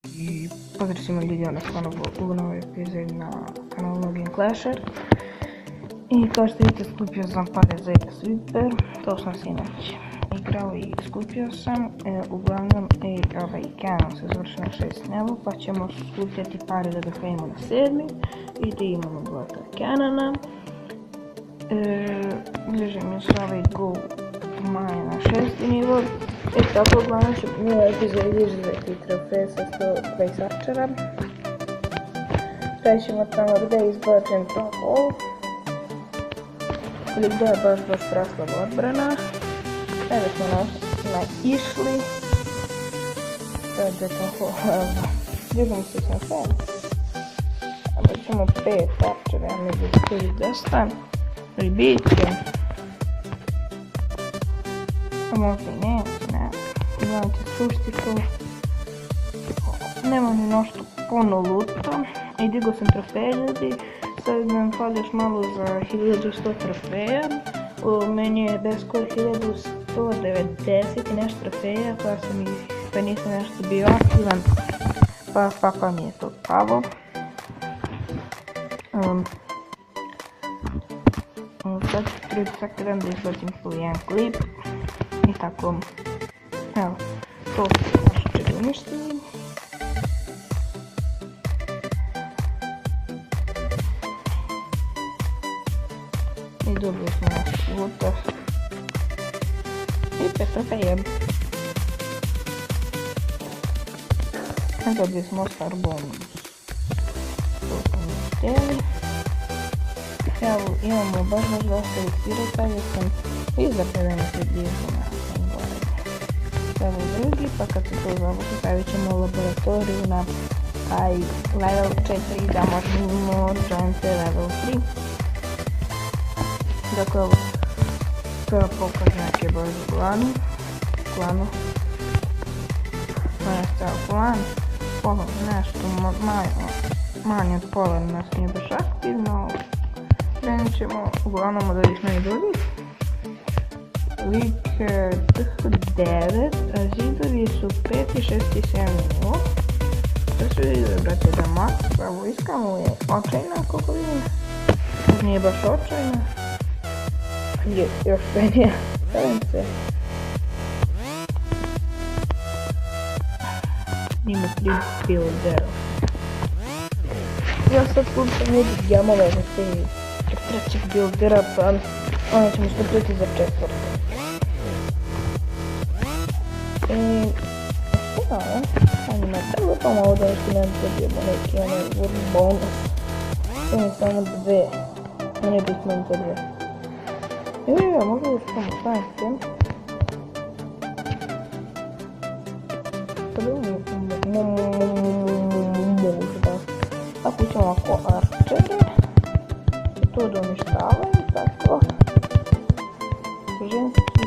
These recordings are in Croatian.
I pozdrav svima ljudi, ponovo u novoj epizodi na kanalu No Game Clasher. I kao što vidite, skupio sam pare za Sweeper, to sam sinoć igrao i skupio sam. Uglavnom, Canon se završio na 6 level, pa ćemo skupljati pare da dofejimo na 7. I da imamo blata Canona. Bližem je se ovaj Go Mine na 6. nivo. Tako uglavnom ću u ovoj epizodi izveti trofeje sa 120 arčera. Sad ćemo tamo gdje je izbačen Troll ili gdje je baš praslava odbrana. Evo smo išli. Sad je to ljubim se sam sve. Evo ćemo 5 arčera, ja mislim da je dosta. I bit će. A možda i ne. Gledajte, slušajte to. Nemam ni nešto puno luta. I digo sam trofeje ljudi. Sad nam fali još malo za 1100 trofeja. Meni je beskor 1190 i nešto trofeja pa nisam nešto bio aktivan. Pa mi je to pravo. Sad ću truditi svaki dan da izbacim po jedan klip. I tako. Evo, to su naše uništili. I dobili smo naš luta. I 5 trofeja. Dobili smo star bonus. To smo uništili. Evo, imamo baš dosta eliksira, stavio sam izvrte da mi se blizu na level drugi, pa kad se to završi stavit ćemo laboratoriju na level 4 da možemo jointi level 3. Dakle, ovo treba pokaži neke baš planu. To je stav plan. Ovo nešto manje od pola nas nije baš aktivno. Krenut ćemo uglavnom od ovih najboljih. Lik 9, a zidovi su 5, 6 i 7 nivo. Sad ću izabrati da max, a vojska mu je očajna, koliko vidim. Nije baš očajna. Još penija, stavim se. Ima 3 buildera. Ja sad kupim neki jamove za te trećeg buildera, pa onda ćemo skupiti za četvrti. Šta je? Ajde me treba pa malo da nešto ne dobijemo neki bonus. To je samo 2. Mene bismo im za 2. Možda još samo staviti. Možda. Tako ćemo ovako arčere. To da uništavaju, tako. Ženski.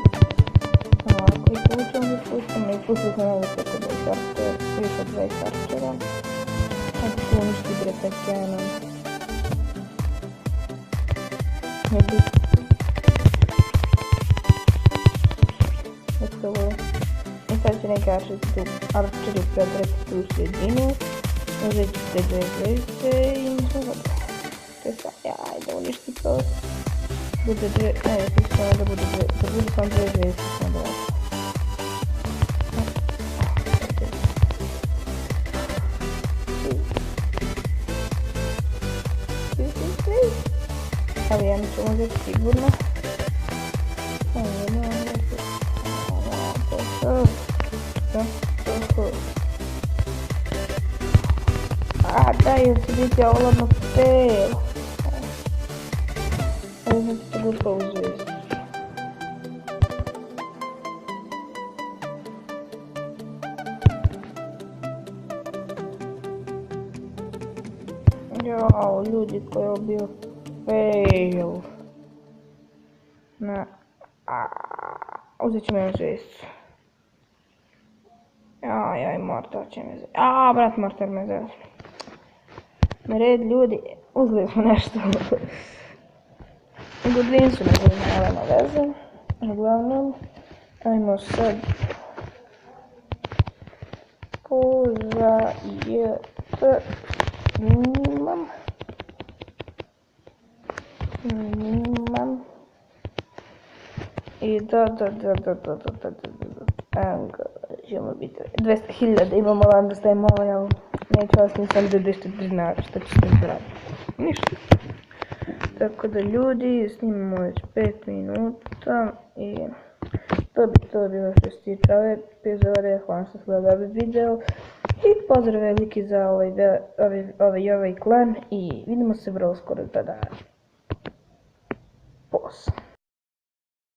Ovako i pućemo i pućemo i pustili smo ovdje preko 20 arčera, više od 20 arčera. Hajde tu uništi breta Canon. Gotovo. I sad će neki arčeri predreti tu sredinu. Uzet ćete 2 i nismo gotovo. Ajde uništi to. Bude 2, ajde tu samo da bude samo 2 zvijezde smo da vas. Ali ja mi ćemo uzeti sigurno. Daj, jer će biti oladno pelo. Ovo znači to gurpa u zvijezdu. Jao, ljudi, to je bio fail. Uzet ćemo jednu zvijezdu. Jaj, Mortal će me zezati. Brat, Mortal me zezati. Na red ljudi, uzeli smo nešto. Goblin su nema veze. Uglavnom, ajmo sad snimam. I evo ga, ćemo biti 200.000 imamo vam da stavimo ovaj, ali neću vas nisam do 200 dinara, što će se zraditi. Ništa. Tako da ljudi, snimamo već 5 minuta i to bi bilo što se tiče ove epizode. Hvala što ste gledali video i pozdrav veliki za ovaj klan i vidimo se vrlo skoro za dan. Pos.